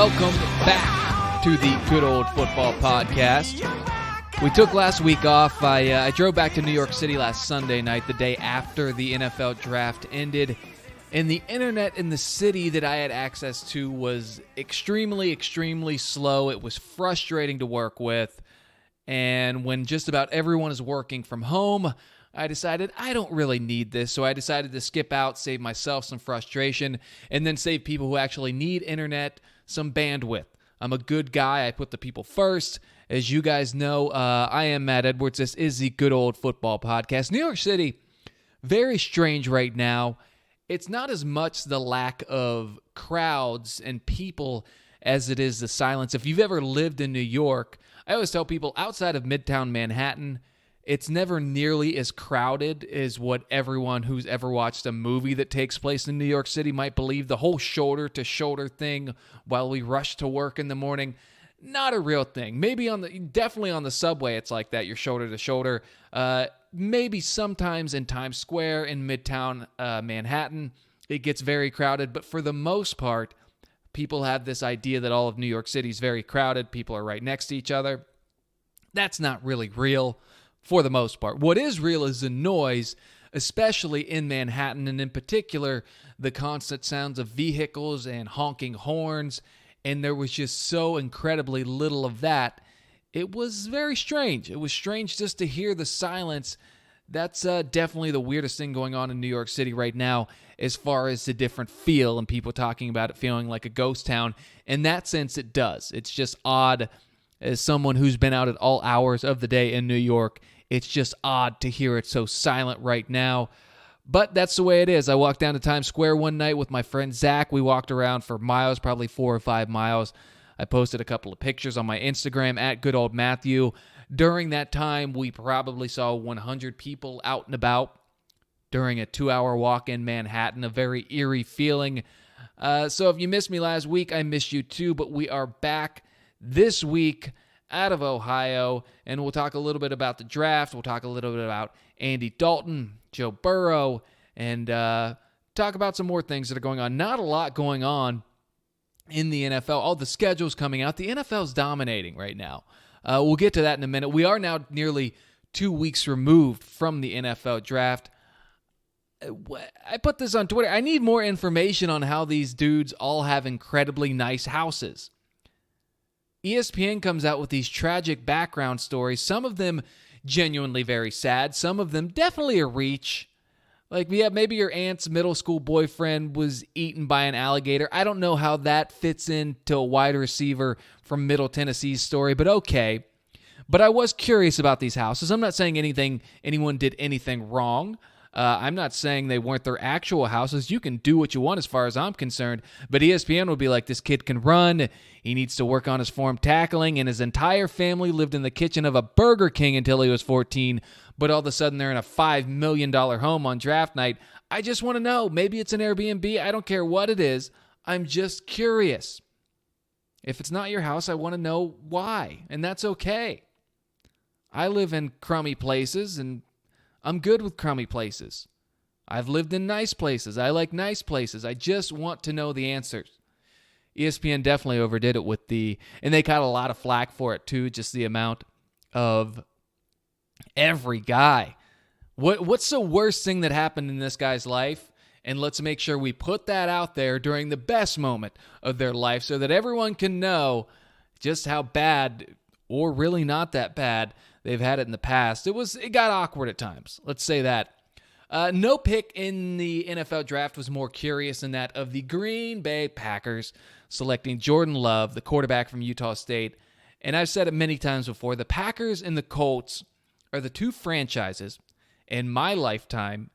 welcome back to the Good Old Football Podcast. We took last week off. I drove back to New York City last Sunday night, the day after the NFL draft ended, and the internet in the city that I had access to was extremely slow. It was frustrating to work with, and when just about everyone is working from home, I decided I don't really need this, so I decided to skip out, save myself some frustration, and then save people who actually need internet some bandwidth. I'm a good guy. I put the people first. As you guys know, I am Matt Edwards. This is the Good Old Football Podcast. New York City, very strange right now. It's not as much the lack of crowds and people as it is the silence. If you've ever lived in New York, I always tell people outside of Midtown Manhattan, it's never nearly as crowded as what everyone who's ever watched a movie that takes place in New York City might believe. The whole shoulder-to-shoulder thing while we rush to work in the morning, not a real thing. Maybe definitely on the subway it's like that, you're shoulder-to-shoulder. Maybe sometimes in Times Square in Midtown Manhattan, it gets very crowded. But for the most part, people have this idea that all of New York City is very crowded. People are right next to each other. That's not really real. For the most part. What is real is the noise, especially in Manhattan, and in particular, the constant sounds of vehicles and honking horns, and there was just so incredibly little of that. It was very strange. It was strange just to hear the silence. That's definitely the weirdest thing going on in New York City right now as far as the different feel and people talking about it feeling like a ghost town. In that sense, it does. It's just odd. As someone who's been out at all hours of the day in New York, it's just odd to hear it so silent right now. But that's the way it is. I walked down to Times Square one night with my friend Zach. We walked around for miles, probably 4 or 5 miles. I posted a couple of pictures on my Instagram at GoodOldMatthew. During that time, we probably saw 100 people out and about during a 2-hour walk in Manhattan, a very eerie feeling. So if you missed me last week, I missed you too, but we are back this week out of Ohio, and we'll talk a little bit about the draft. We'll talk a little bit about Andy Dalton, Joe Burrow, and talk about some more things that are going on. Not a lot going on in the NFL. All the schedules coming out. The NFL's dominating right now. We'll get to that in a minute. We are now nearly 2 weeks removed from the NFL draft. I put this on Twitter. I need more information on how these dudes all have incredibly nice houses. ESPN comes out with these tragic background stories, some of them genuinely very sad, some of them definitely a reach. Like, yeah, maybe your aunt's middle school boyfriend was eaten by an alligator. I don't know how that fits into a wide receiver from Middle Tennessee's story, but okay. But I was curious about these houses. I'm not saying anyone did anything wrong. I'm not saying they weren't their actual houses. You can do what you want as far as I'm concerned. But ESPN would be like, this kid can run. He needs to work on his form tackling. And his entire family lived in the kitchen of a Burger King until he was 14. But all of a sudden, they're in a $5 million home on draft night. I just want to know. Maybe it's an Airbnb. I don't care what it is. I'm just curious. If it's not your house, I want to know why. And that's okay. I live in crummy places, and I'm good with crummy places. I've lived in nice places. I like nice places. I just want to know the answers. ESPN definitely overdid it with and they got a lot of flack for it too, just the amount of every guy. What's the worst thing that happened in this guy's life? And let's make sure we put that out there during the best moment of their life so that everyone can know just how bad, or really not that bad, they've had it in the past. It got awkward at times. Let's say that. No pick in the NFL draft was more curious than that of the Green Bay Packers selecting Jordan Love, the quarterback from Utah State. And I've said it many times before, the Packers and the Colts are the two franchises in my lifetime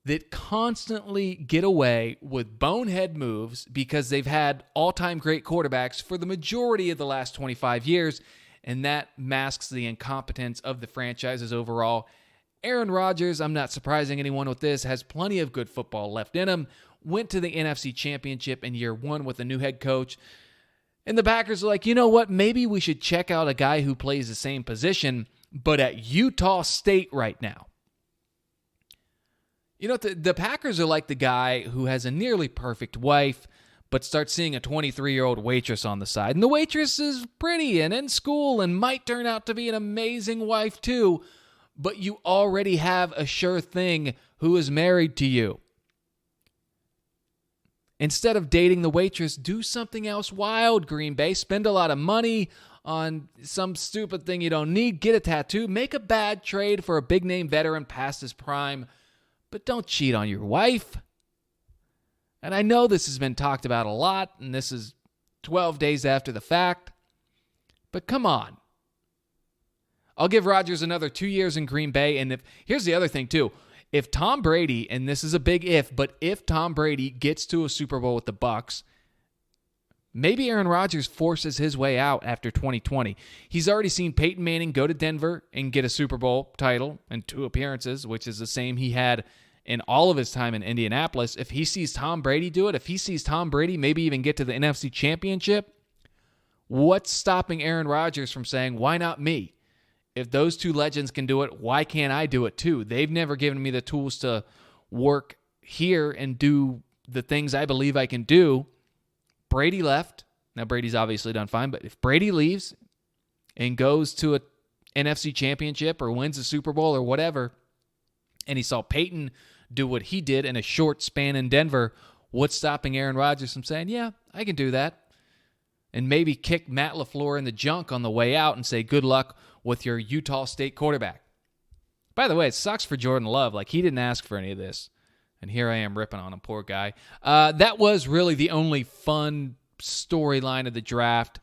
that constantly get away with bonehead moves because they've had all-time great quarterbacks for the majority of the last 25 years, and that masks the incompetence of the franchises overall. Aaron Rodgers, I'm not surprising anyone with this, has plenty of good football left in him, went to the NFC Championship in year one with a new head coach, and the Packers are like, you know what, maybe we should check out a guy who plays the same position, but at Utah State right now. You know, the Packers are like the guy who has a nearly perfect wife, but start seeing a 23-year-old waitress on the side. And the waitress is pretty and in school and might turn out to be an amazing wife too, but you already have a sure thing who is married to you. Instead of dating the waitress, do something else wild, Green Bay. Spend a lot of money on some stupid thing you don't need. Get a tattoo. Make a bad trade for a big-name veteran past his prime. But don't cheat on your wife. And I know this has been talked about a lot, and this is 12 days after the fact. But come on. I'll give Rodgers another 2 years in Green Bay. And here's the other thing, too. If Tom Brady, and this is a big if, but if Tom Brady gets to a Super Bowl with the Bucs, maybe Aaron Rodgers forces his way out after 2020. He's already seen Peyton Manning go to Denver and get a Super Bowl title and 2 appearances, which is the same he had in all of his time in Indianapolis. If he sees Tom Brady do it, if he sees Tom Brady maybe even get to the NFC Championship, what's stopping Aaron Rodgers from saying, why not me? If those 2 legends can do it, why can't I do it too? They've never given me the tools to work here and do the things I believe I can do. Brady left. Now, Brady's obviously done fine, but if Brady leaves and goes to a NFC Championship or wins a Super Bowl or whatever, and he saw Peyton do what he did in a short span in Denver, what's stopping Aaron Rodgers from saying, yeah, I can do that? And maybe kick Matt LaFleur in the junk on the way out and say, good luck with your Utah State quarterback. By the way, it sucks for Jordan Love. Like, he didn't ask for any of this. And here I am ripping on him, poor guy. That was really the only fun storyline of the draft.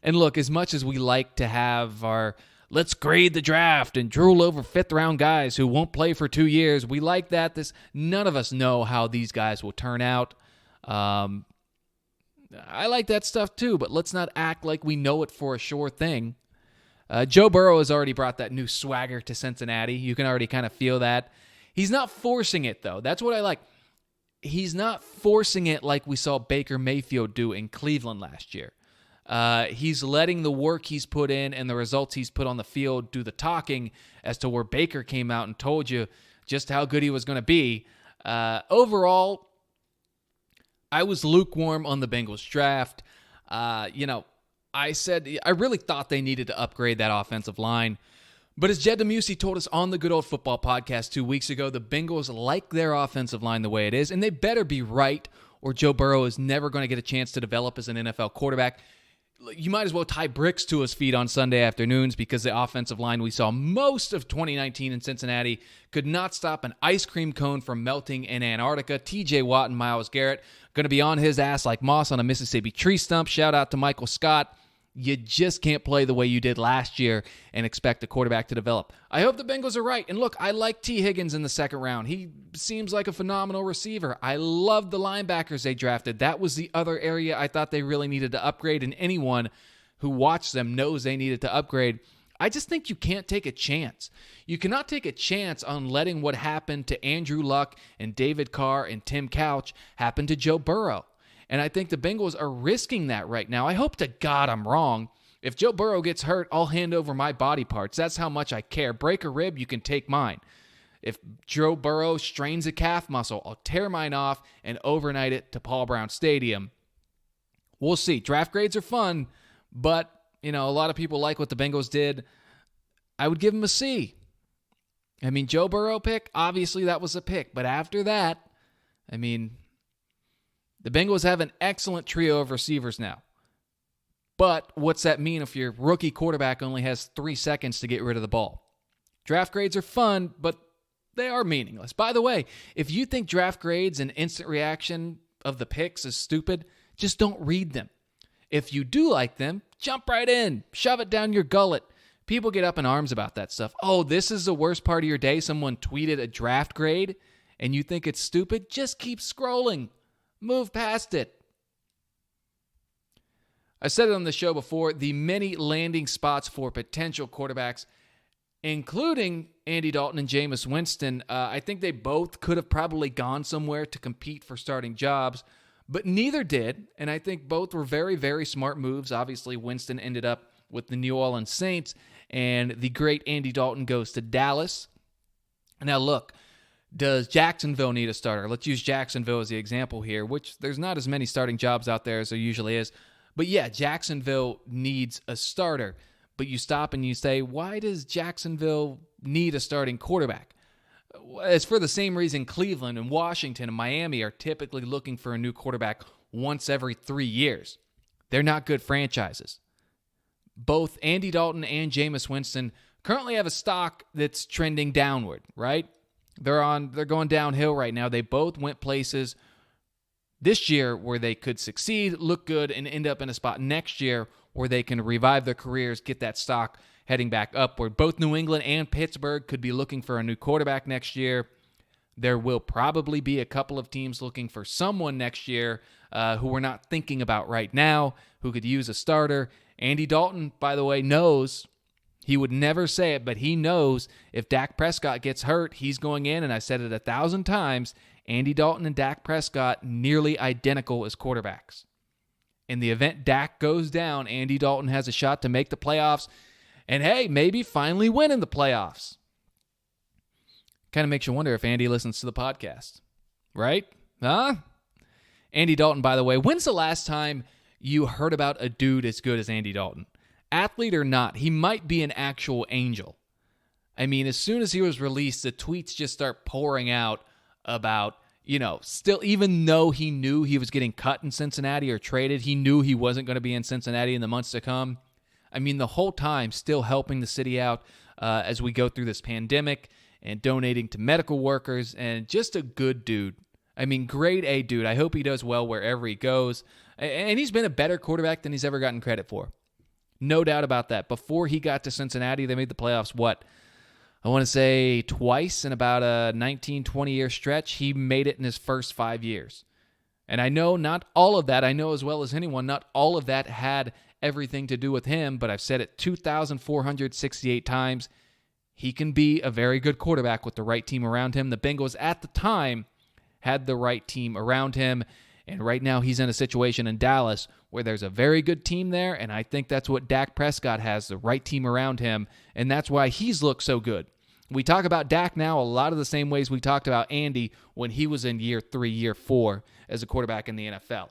And look, as much as we like to have our let's grade the draft and drool over fifth-round guys who won't play for 2 years, we like that. None of us know how these guys will turn out. I like that stuff too, but let's not act like we know it for a sure thing. Joe Burrow has already brought that new swagger to Cincinnati. You can already kind of feel that. He's not forcing it, though. That's what I like. He's not forcing it like we saw Baker Mayfield do in Cleveland last year. He's letting the work he's put in and the results he's put on the field do the talking as to where Baker came out and told you just how good he was going to be. Overall, I was lukewarm on the Bengals draft. I said I really thought they needed to upgrade that offensive line. But as Jed DeMusi told us on the Good Old Football podcast 2 weeks ago, the Bengals like their offensive line the way it is, and they better be right, or Joe Burrow is never going to get a chance to develop as an NFL quarterback. You might as well tie bricks to his feet on Sunday afternoons because the offensive line we saw most of 2019 in Cincinnati could not stop an ice cream cone from melting in Antarctica. TJ Watt and Myles Garrett going to be on his ass like moss on a Mississippi tree stump. Shout out to Michael Scott. You just can't play the way you did last year and expect the quarterback to develop. I hope the Bengals are right. And look, I like T. Higgins in the second round. He seems like a phenomenal receiver. I love the linebackers they drafted. That was the other area I thought they really needed to upgrade, and anyone who watched them knows they needed to upgrade. I just think you can't take a chance. You cannot take a chance on letting what happened to Andrew Luck and David Carr and Tim Couch happen to Joe Burrow. And I think the Bengals are risking that right now. I hope to God I'm wrong. If Joe Burrow gets hurt, I'll hand over my body parts. That's how much I care. Break a rib, you can take mine. If Joe Burrow strains a calf muscle, I'll tear mine off and overnight it to Paul Brown Stadium. We'll see. Draft grades are fun, but, a lot of people like what the Bengals did. I would give them a C. I mean, Joe Burrow pick, obviously that was a pick. But after that, the Bengals have an excellent trio of receivers now. But what's that mean if your rookie quarterback only has 3 seconds to get rid of the ball? Draft grades are fun, but they are meaningless. By the way, if you think draft grades and instant reaction of the picks is stupid, just don't read them. If you do like them, jump right in. Shove it down your gullet. People get up in arms about that stuff. Oh, this is the worst part of your day. Someone tweeted a draft grade and you think it's stupid? Just keep scrolling. Move past it. I said it on the show before, the many landing spots for potential quarterbacks, including Andy Dalton and Jameis Winston, I think they both could have probably gone somewhere to compete for starting jobs, but neither did, and I think both were very, very smart moves. Obviously, Winston ended up with the New Orleans Saints, and the great Andy Dalton goes to Dallas. Now, look, Does Jacksonville need a starter? Let's use Jacksonville as the example here, which there's not as many starting jobs out there as there usually is. But yeah, Jacksonville needs a starter. But you stop and you say, why does Jacksonville need a starting quarterback? It's for the same reason Cleveland and Washington and Miami are typically looking for a new quarterback once every 3 years. They're not good franchises. Both Andy Dalton and Jameis Winston currently have a stock that's trending downward, right? They're going downhill right now. They both went places this year where they could succeed, look good, and end up in a spot next year where they can revive their careers, get that stock heading back upward. Both New England and Pittsburgh could be looking for a new quarterback next year. There will probably be a couple of teams looking for someone next year who we're not thinking about right now, who could use a starter. Andy Dalton, by the way, knows, he would never say it, but he knows if Dak Prescott gets hurt, he's going in, and I said it 1,000 times, Andy Dalton and Dak Prescott nearly identical as quarterbacks. In the event Dak goes down, Andy Dalton has a shot to make the playoffs and, hey, maybe finally win in the playoffs. Kind of makes you wonder if Andy listens to the podcast, right? Huh? Andy Dalton, by the way, when's the last time you heard about a dude as good as Andy Dalton? Athlete or not, he might be an actual angel. I mean, as soon as he was released, the tweets just start pouring out about, still, even though he knew he was getting cut in Cincinnati or traded, he knew he wasn't going to be in Cincinnati in the months to come. I mean, the whole time still helping the city out as we go through this pandemic and donating to medical workers, and just a good dude. I mean, grade A dude. I hope he does well wherever he goes. And he's been a better quarterback than he's ever gotten credit for. No doubt about that. Before he got to Cincinnati, they made the playoffs, I want to say twice in about a 19, 20-year stretch. He made it in his first 5 years. And I know not all of that, I know as well as anyone, not all of that had everything to do with him, but I've said it 2,468 times. He can be a very good quarterback with the right team around him. The Bengals at the time had the right team around him, and right now he's in a situation in Dallas where there's a very good team there, and I think that's what Dak Prescott has, the right team around him, and that's why he's looked so good. We talk about Dak now a lot of the same ways we talked about Andy when he was in year 3, year 4 as a quarterback in the NFL.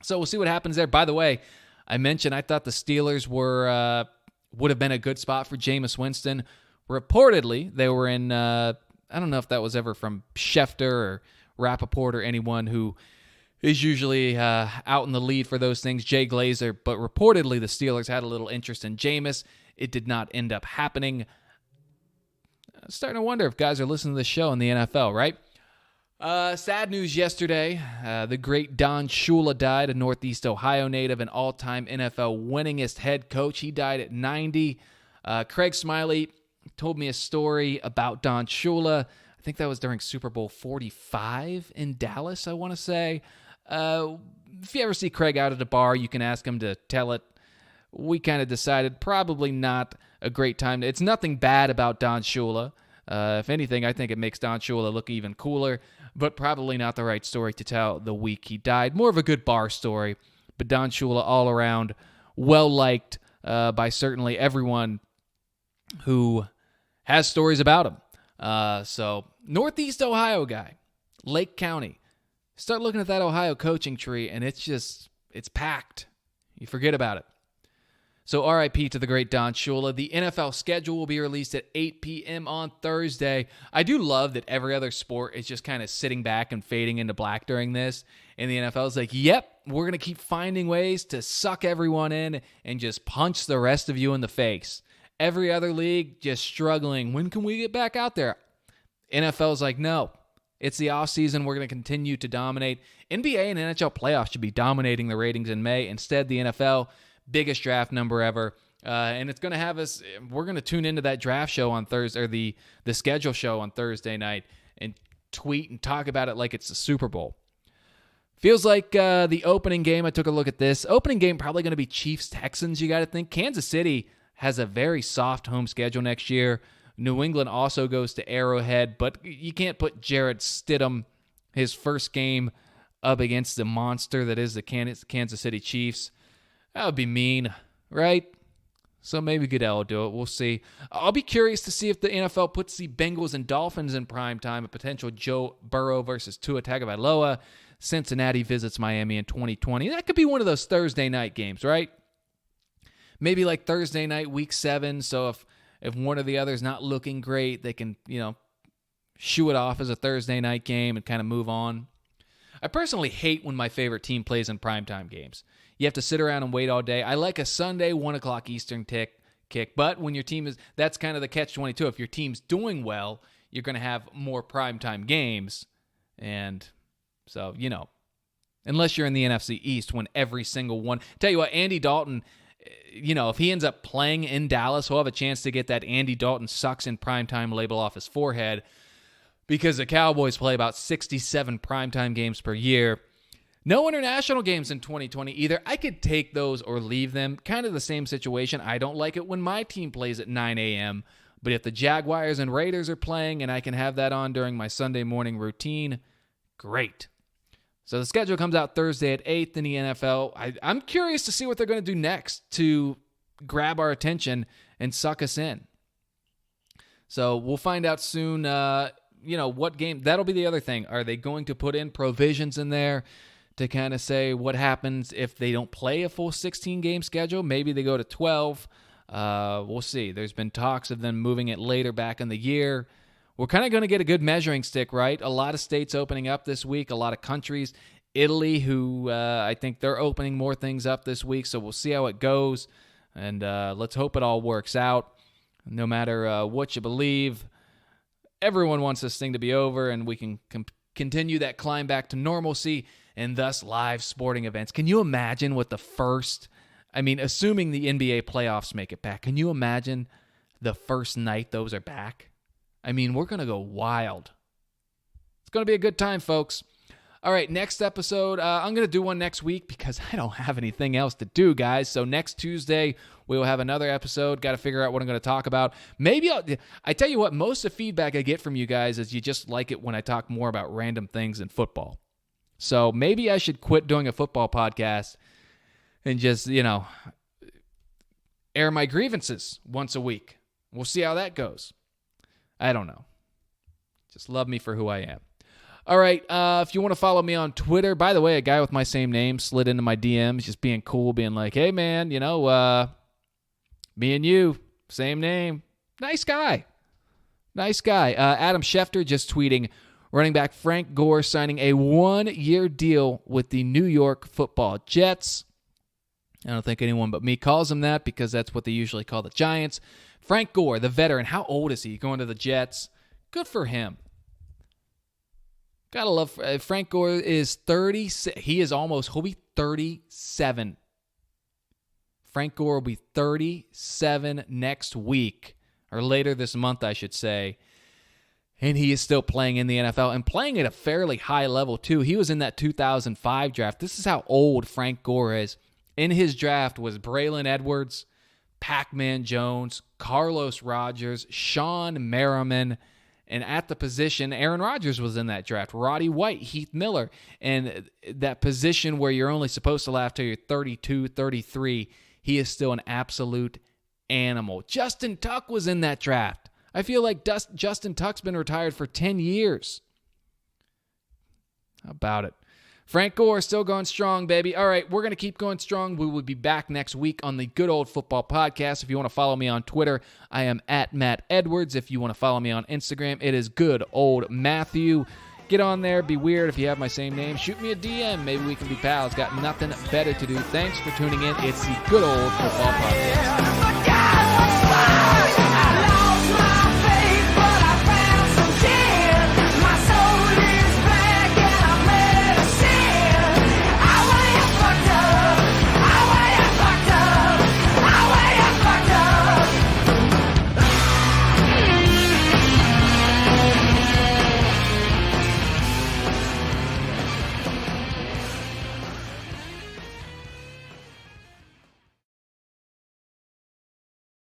So we'll see what happens there. By the way, I mentioned I thought the Steelers would have been a good spot for Jameis Winston. Reportedly, they were in, I don't know if that was ever from Schefter or Rappaport or anyone who is usually out in the lead for those things, Jay Glazer, but reportedly the Steelers had a little interest in Jameis. It did not end up happening. Starting to wonder if guys are listening to this show in the NFL, right? Sad news yesterday. The great Don Shula died, a Northeast Ohio native and all-time NFL winningest head coach. He died at 90. Craig Smiley told me a story about Don Shula. I think that was during Super Bowl 45 in Dallas, I want to say. If you ever see Craig out at a bar, you can ask him to tell it. We kind of decided probably not a great time. It's nothing bad about Don Shula. If anything, I think it makes Don Shula look even cooler, but probably not the right story to tell the week he died. More of a good bar story, but Don Shula all around well-liked by certainly everyone who has stories about him. So, Northeast Ohio guy, Lake County. Start looking at that Ohio coaching tree, and it's packed. You forget about it. So RIP to the great Don Shula. The NFL schedule will be released at 8 p.m. on Thursday. I do love that every other sport is just kind of sitting back and fading into black during this. And the NFL is like, yep, we're going to keep finding ways to suck everyone in and just punch the rest of you in the face. Every other league just struggling. When can we get back out there? NFL's like, no. It's the offseason. We're going to continue to dominate. NBA and NHL playoffs should be dominating the ratings in May. Instead, the NFL, biggest draft number ever. And it's going to have us, we're going to tune into that draft show on Thursday, or the schedule show on Thursday night, and tweet and talk about it like it's the Super Bowl. Feels like the opening game, I took a look at this. Opening game probably going to be Chiefs-Texans, you got to think. Kansas City has a very soft home schedule next year. New England also goes to Arrowhead, but you can't put Jarrett Stidham, his first game, up against the monster that is the Kansas City Chiefs. That would be mean, right? So maybe Goodell will do it. We'll see. I'll be curious to see if the NFL puts the Bengals and Dolphins in prime time, a potential Joe Burrow versus Tua Tagovailoa. Cincinnati visits Miami in 2020. That could be one of those Thursday night games, right? Maybe like Thursday night, week 7. So if one or the other is not looking great, they can, shoo it off as a Thursday night game and kind of move on. I personally hate when my favorite team plays in primetime games. You have to sit around and wait all day. I like a Sunday 1 o'clock Eastern kick, but when your team that's kind of the catch-22. If your team's doing well, you're going to have more primetime games. And so, unless you're in the NFC East when every single one. Tell you what, Andy Dalton, if he ends up playing in Dallas, he'll have a chance to get that Andy Dalton sucks in primetime label off his forehead because the Cowboys play about 67 primetime games per year. No international games in 2020 either. I could take those or leave them. Kind of the same situation. I don't like it when my team plays at 9 a.m., but if the Jaguars and Raiders are playing and I can have that on during my Sunday morning routine, great. So the schedule comes out Thursday at 8 in the NFL. I'm curious to see what they're going to do next to grab our attention and suck us in. So we'll find out soon, what game. That'll be the other thing. Are they going to put in provisions in there to kind of say what happens if they don't play a full 16-game schedule? Maybe they go to 12. We'll see. There's been talks of them moving it later back in the year. We're kind of going to get a good measuring stick, right? A lot of states opening up this week, a lot of countries. Italy, who I think they're opening more things up this week, so we'll see how it goes. And let's hope it all works out. No matter what you believe, everyone wants this thing to be over, and we can continue that climb back to normalcy and thus live sporting events. Can you imagine what assuming the NBA playoffs make it back, can you imagine the first night those are back? We're going to go wild. It's going to be a good time, folks. All right, next episode, I'm going to do one next week because I don't have anything else to do, guys. So next Tuesday, we will have another episode. Got to figure out what I'm going to talk about. Maybe I tell you what, most of the feedback I get from you guys is you just like it when I talk more about random things in football. So maybe I should quit doing a football podcast and just, air my grievances once a week. We'll see how that goes. I don't know. Just love me for who I am. All right, if you want to follow me on Twitter, by the way, a guy with my same name slid into my DMs, just being cool, being like, hey, man, me and you, same name. Nice guy. Adam Schefter just tweeting, running back Frank Gore signing a 1-year deal with the New York Football Jets. I don't think anyone but me calls him that because that's what they usually call the Giants. Frank Gore, the veteran, how old is he? Going to the Jets. Good for him. Gotta love Frank Gore is 30. He'll be 37. Frank Gore will be 37 next week, or later this month, I should say. And he is still playing in the NFL and playing at a fairly high level, too. He was in that 2005 draft. This is how old Frank Gore is. In his draft was Braylon Edwards, Pac-Man Jones, Carlos Rogers, Sean Merriman, and at the position, Aaron Rodgers was in that draft, Roddy White, Heath Miller, and that position where you're only supposed to laugh till you're 32, 33, he is still an absolute animal. Justin Tuck was in that draft. I feel like Justin Tuck's been retired for 10 years. How about it? Frank Gore still going strong, baby. All right, we're going to keep going strong. We will be back next week on the Good Old Football Podcast. If you want to follow me on Twitter, I am at Matt Edwards. If you want to follow me on Instagram, it is Good Old Matthew. Get on there. Be weird if you have my same name. Shoot me a DM. Maybe we can be pals. Got nothing better to do. Thanks for tuning in. It's the Good Old Football Podcast.